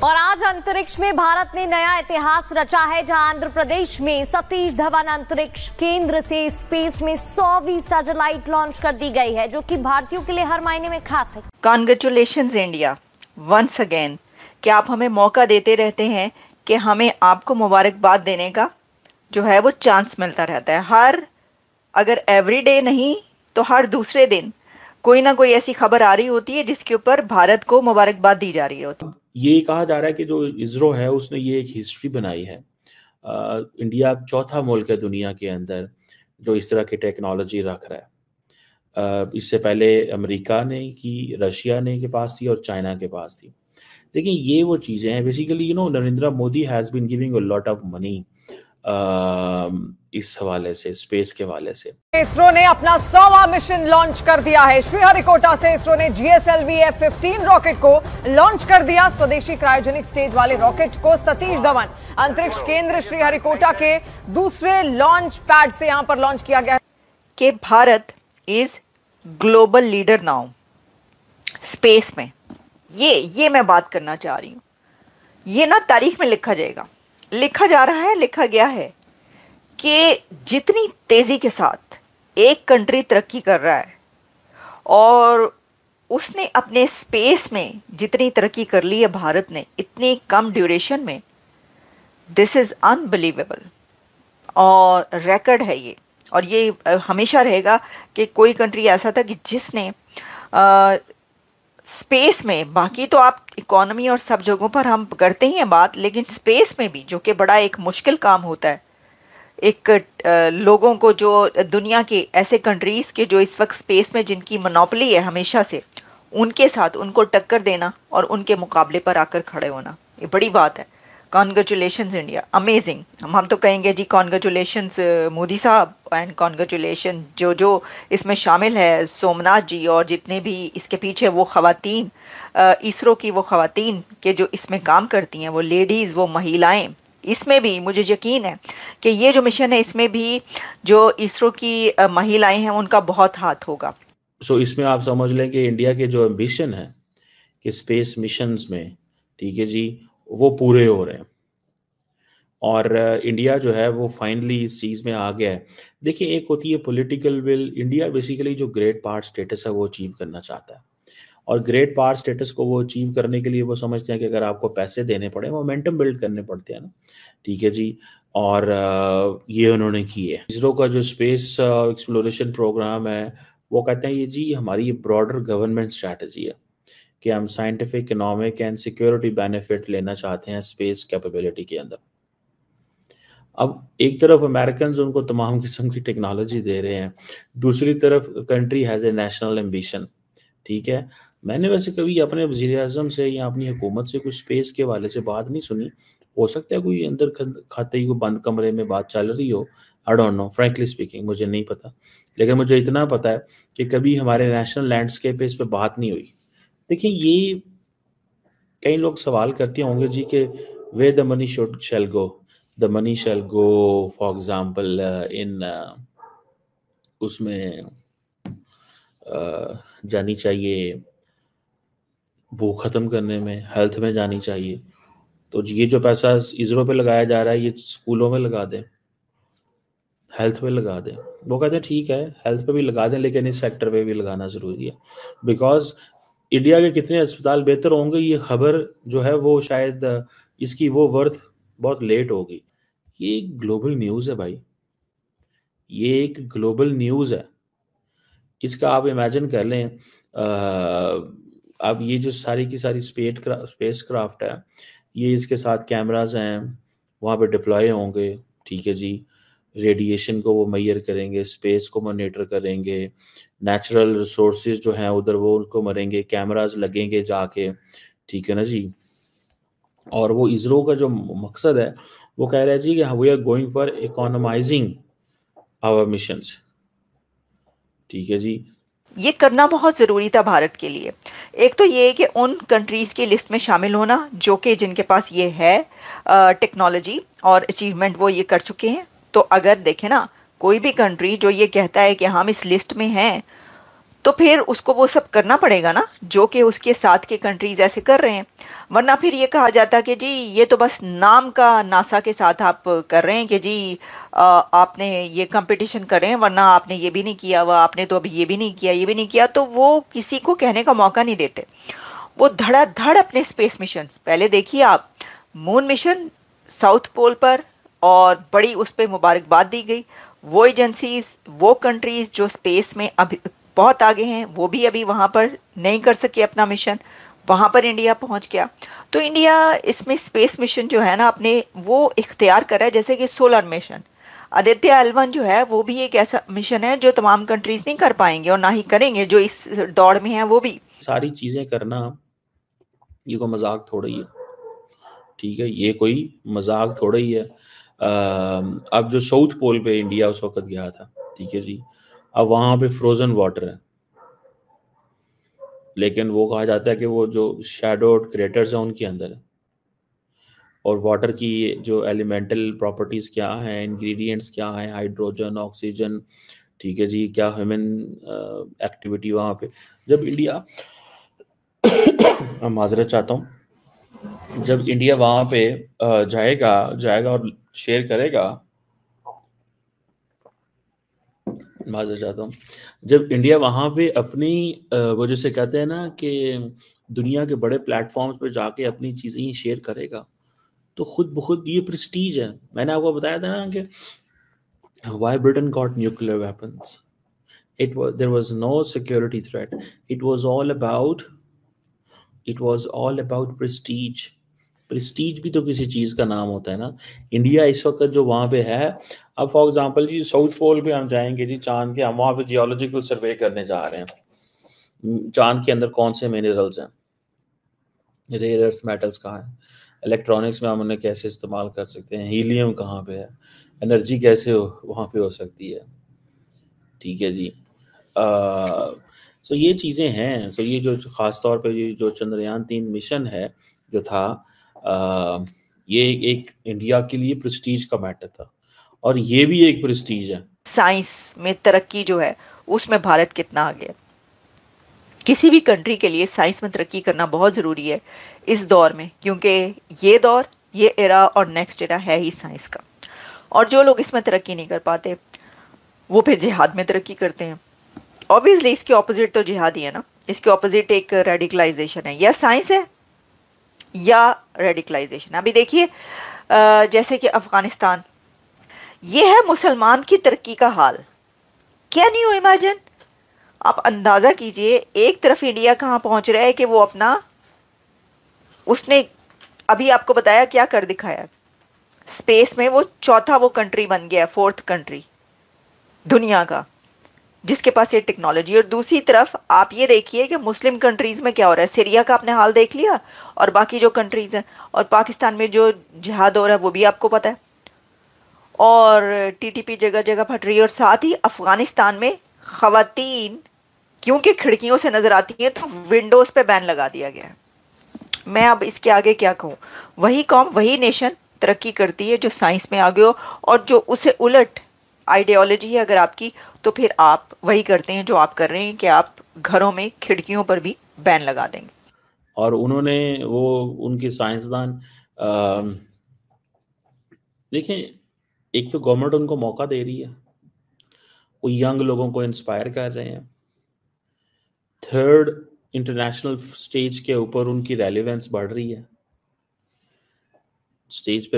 और आज अंतरिक्ष में भारत ने नया इतिहास रचा है, जहां आंध्र प्रदेश में सतीश धवन अंतरिक्ष केंद्र से स्पेस में 100वीं सैटेलाइट लॉन्च कर दी गई है, जो कि भारतीयों के लिए हर मायने में खास है। Congratulations India once again. कि आप हमें मौका देते रहते हैं कि हमें आपको मुबारकबाद देने का जो है वो चांस मिलता रहता है। अगर एवरीडे नहीं तो हर दूसरे दिन कोई ना कोई ऐसी खबर आ रही होती है जिसके ऊपर भारत को मुबारकबाद दी जा रही होती है। ये कहा जा रहा है कि जो इसरो है उसने ये एक हिस्ट्री बनाई है। इंडिया चौथा मुल्क है दुनिया के अंदर जो इस तरह की टेक्नोलॉजी रख रहा है। इससे पहले अमेरिका ने की, रशिया ने के पास थी और चाइना के पास थी। देखिए ये वो चीज़ें हैं। Basically Narendra Modi has been giving a lot of money इस हवाले से, स्पेस के हवाले से। इसरो ने अपना 100वां मिशन लॉन्च कर दिया है। श्रीहरिकोटा से इसरो ने GSLV F-15 रॉकेट को लॉन्च कर दिया। स्वदेशी क्रायोजेनिक स्टेज वाले रॉकेट को सतीश धवन अंतरिक्ष केंद्र श्रीहरिकोटा के दूसरे लॉन्च पैड से यहां पर लॉन्च किया गया है। कि Bharat is global leader now space में। ये मैं बात करना चाह रही हूँ। ये ना तारीख में लिखा जाएगा, लिखा जा रहा है, लिखा गया है कि जितनी तेजी के साथ एक कंट्री तरक्की कर रहा है और उसने अपने स्पेस में जितनी तरक्की कर ली है भारत ने इतनी कम ड्यूरेशन में, दिस इज अनबिलीवेबल और रिकॉर्ड है ये। और ये हमेशा रहेगा कि कोई कंट्री ऐसा था कि जिसने स्पेस में, बाकी तो आप इकोनॉमी और सब जगहों पर हम करते ही हैं बात, लेकिन स्पेस में भी जो कि बड़ा एक मुश्किल काम होता है, एक लोगों को जो दुनिया के ऐसे कंट्रीज़ के जो इस वक्त स्पेस में जिनकी मोनोपोली है हमेशा से, उनके साथ उनको टक्कर देना और उनके मुकाबले पर आकर खड़े होना, ये बड़ी बात है। Congratulations India, amazing. हम तो कहेंगे जी कॉन्ग्रेचुलेशंस मोदी साहब एंड कॉन्ग्रेचुलेशन जो इसमें शामिल है, सोमनाथ जी और जितने भी इसके पीछे वो ख़वातीन, इसरो की वो ख़वातीन के जो इसमें काम करती हैं, वो लेडीज़, वो महिलाएं। इसमें भी मुझे यकीन है कि ये जो मिशन है इसमें भी जो इसरो की महिलाएं हैं उनका बहुत हाथ होगा। सो इसमें आप समझ लें कि इंडिया के जो एम्बिशन है कि स्पेस मिशंस में, ठीक है जी, वो पूरे हो रहे हैं और इंडिया जो है वो फाइनली इस चीज़ में आ गया है। देखिए एक होती है पॉलिटिकल विल। इंडिया बेसिकली जो ग्रेट पार्ट स्टेटस है वो अचीव करना चाहता है और ग्रेट पार्ट स्टेटस को वो अचीव करने के लिए वो समझते हैं कि अगर आपको पैसे देने पड़े, मोमेंटम बिल्ड करने पड़ते हैं ना, ठीक है जी। और ये उन्होंने किए। इसरो का जो स्पेस एक्सप्लोरेशन प्रोग्राम है वो कहते हैं ये जी हमारी ये ब्रॉडर गवर्नमेंट स्ट्रैटेजी है कि हम scientific, economic and security benefit लेना चाहते हैं स्पेस कैपेबिलिटी के अंदर। अब एक तरफ अमेरिकन उनको तमाम किस्म की टेक्नोलॉजी दे रहे हैं, दूसरी तरफ country has a national ambition, ठीक है। मैंने वैसे कभी अपने वज़ीर-ए-आज़म से या अपनी हुकूमत से कुछ स्पेस के हवाले से बात नहीं सुनी। हो सकता है कोई अंदर खाते ही कोई बंद कमरे में बात चल रही हो, I don't know, frankly speaking मुझे नहीं पता। लेकिन मुझे इतना पता है कि कभी हमारे नेशनल लैंडस्केप पे इस पे बात नहीं हुई। देखिए ये कई लोग सवाल करते होंगे जी कि वे the money shall go, the money shall go for example in उसमें जानी चाहिए भूख ख़त्म करने में, हेल्थ में जानी चाहिए। तो ये जो पैसा इसरो पे लगाया जा रहा है ये स्कूलों में लगा दें, हेल्थ पे लगा दें। वो कहते हैं ठीक है हेल्थ पे भी लगा दें लेकिन इस सेक्टर पे भी लगाना ज़रूरी है, बिकॉज इंडिया के कितने अस्पताल बेहतर होंगे ये खबर जो है वो शायद इसकी वो वर्थ बहुत लेट होगी। ये एक ग्लोबल न्यूज़ है भाई, ये एक ग्लोबल न्यूज़ है। इसका आप इमेजिन कर लें, अब ये जो सारी की सारी स्पेस क्राफ्ट है, ये इसके साथ कैमराज हैं, वहाँ पे डिप्लॉय होंगे, ठीक है जी। रेडिएशन को वो मेजर करेंगे, स्पेस को मॉनिटर करेंगे, नेचुरल रिसोर्सेज जो हैं उधर वो उनको मरेंगे, कैमराज लगेंगे जाके, ठीक है ना जी। और वो इसरो का जो मकसद है वो कह रहा है जी कि we are going for economising our missions, ठीक है जी। ये करना बहुत ज़रूरी था भारत के लिए। एक तो ये है कि उन कंट्रीज़ की लिस्ट में शामिल होना जो कि जिनके पास ये है टेक्नोलॉजी और अचीवमेंट वो ये कर चुके हैं। तो अगर देखें ना, कोई भी कंट्री जो ये कहता है कि हम इस लिस्ट में हैं, तो फिर उसको वो सब करना पड़ेगा ना, जो कि उसके साथ के कंट्रीज ऐसे कर रहे हैं। वरना फिर ये कहा जाता कि जी ये तो बस नाम का नासा के साथ आप कर रहे हैं कि जी आपने ये कंपटीशन कर रहे हैं, वरना आपने ये भी नहीं किया, वह आपने तो अभी ये भी नहीं किया, ये भी नहीं किया, तो वो किसी को कहने का मौका नहीं देते। वो धड़ाधड़ अपने स्पेस मिशन, पहले देखिए आप, मून मिशन साउथ पोल पर, और बड़ी उस पर मुबारकबाद दी गई। वो एजेंसीज, वो कंट्रीज जो स्पेस में अभी बहुत आगे हैं, वो भी अभी वहाँ पर नहीं कर सके अपना मिशन, वहाँ पर इंडिया पहुँच गया। तो इंडिया इसमें स्पेस मिशन जो है ना अपने वो इख्तियार कर रहा है, जैसे कि सोलर मिशन। आदित्य L1 जो है वो भी एक ऐसा मिशन है जो तमाम कंट्रीज नहीं कर पाएंगे और ना ही करेंगे जो इस दौड़ में है वो भी। सारी चीज़ें करना ये कोई मजाक थोड़ा ही है, ठीक है, ये कोई मजाक थोड़ा ही है। अब जो साउथ पोल पे इंडिया उस वक्त गया था, ठीक है जी, अब वहाँ पे फ्रोजन वाटर है, लेकिन वो कहा जाता है कि वो जो शैडोड क्रेटर्स हैं उनके अंदर है, और वाटर की जो एलिमेंटल प्रॉपर्टीज़ क्या हैं, इंग्रेडिएंट्स क्या हैं, हाइड्रोजन, ऑक्सीजन, ठीक है जी, क्या ह्यूमन एक्टिविटी वहाँ पे। जब इंडिया माजरत चाहता हूँ, जब इंडिया वहाँ पे जाएगा जाएगा और शेयर करेगा, माजरत चाहता हूँ, जब इंडिया वहाँ पे अपनी वो जैसे कहते हैं ना कि दुनिया के बड़े प्लेटफॉर्म्स पे जाके अपनी चीज़ें ही शेयर करेगा, तो खुद ब खुद ये प्रेस्टीज है। मैंने आपको बताया था ना कि why Britain got nuclear weapons. There was no security threat. It was all about prestige. Prestige भी तो किसी चीज़ का नाम होता है ना। इंडिया इस वक्त जो वहाँ पे है, अब फॉर एग्जांपल जी साउथ पोल पे हम जाएंगे जी, चांद के, हम वहाँ पे जियोलॉजिकल सर्वे करने जा रहे हैं, चांद के अंदर कौन से मिनरल्स हैं, रेयर अर्थ मेटल्स कहाँ हैं, इलेक्ट्रॉनिक्स में हम उन्हें कैसे इस्तेमाल कर सकते हैं, हीलियम कहाँ पे है, एनर्जी कैसे वहाँ पे हो सकती है, ठीक है जी। सो ये चीज़ें हैं। सो ये जो ख़ास तौर पे ये जो चंद्रयान-3 मिशन है जो था, ये एक इंडिया के लिए प्रेस्टीज का मैटर था, और ये भी एक प्रेस्टीज है। साइंस में तरक्की जो है उसमें भारत कितना आगे है। किसी भी कंट्री के लिए साइंस में तरक्की करना बहुत ज़रूरी है इस दौर में, क्योंकि ये दौर, ये एरा और नेक्स्ट एरा है ही साइंस का। और जो लोग इसमें तरक्की नहीं कर पाते वो फिर जिहाद में तरक्की करते हैं। ऑब्वियसली इसके ऑपोजिट तो जिहाद ही है ना, इसके ऑपोजिट एक रेडिकलाइजेशन है, या साइंस है या रेडिकलाइजेशन। अभी देखिए जैसे कि अफगानिस्तान, ये है मुसलमान की तरक्की का हाल। Can you imagine? आप अंदाजा कीजिए, एक तरफ इंडिया कहाँ पहुंच रहा है कि वो अपना, उसने अभी आपको बताया क्या कर दिखाया, स्पेस में वो चौथा वो कंट्री बन गया, फोर्थ कंट्री दुनिया का जिसके पास ये टेक्नोलॉजी। और दूसरी तरफ आप ये देखिए कि मुस्लिम कंट्रीज में क्या हो रहा है। सीरिया का आपने हाल देख लिया, और बाकी जो कंट्रीज हैं, और पाकिस्तान में जो जिहाद हो रहा है वो भी आपको पता है, और टीटीपी जगह जगह फट रही है। और साथ ही अफगानिस्तान में खवातीन क्योंकि खिड़कियों से नजर आती हैं तो विंडोज पे बैन लगा दिया गया है। मैं अब इसके आगे क्या कहूँ। वही कौम, वही नेशन तरक्की करती है जो साइंस में आगे हो, और जो उसे उलट आइडियोलॉजी है अगर आपकी, तो फिर आप वही करते हैं जो आप कर रहे हैं कि आप घरों में खिड़कियों पर भी बैन लगा देंगे। और उन्होंने वो उनके साइंसदान देखें, एक तो गवर्नमेंट उनको मौका दे रही है, वो यंग लोगों को इंस्पायर कर रहे हैं। थर्ड, इंटरनेशनल स्टेज के ऊपर उनकी रेलेवेंस बढ़ रही है, स्टेज पे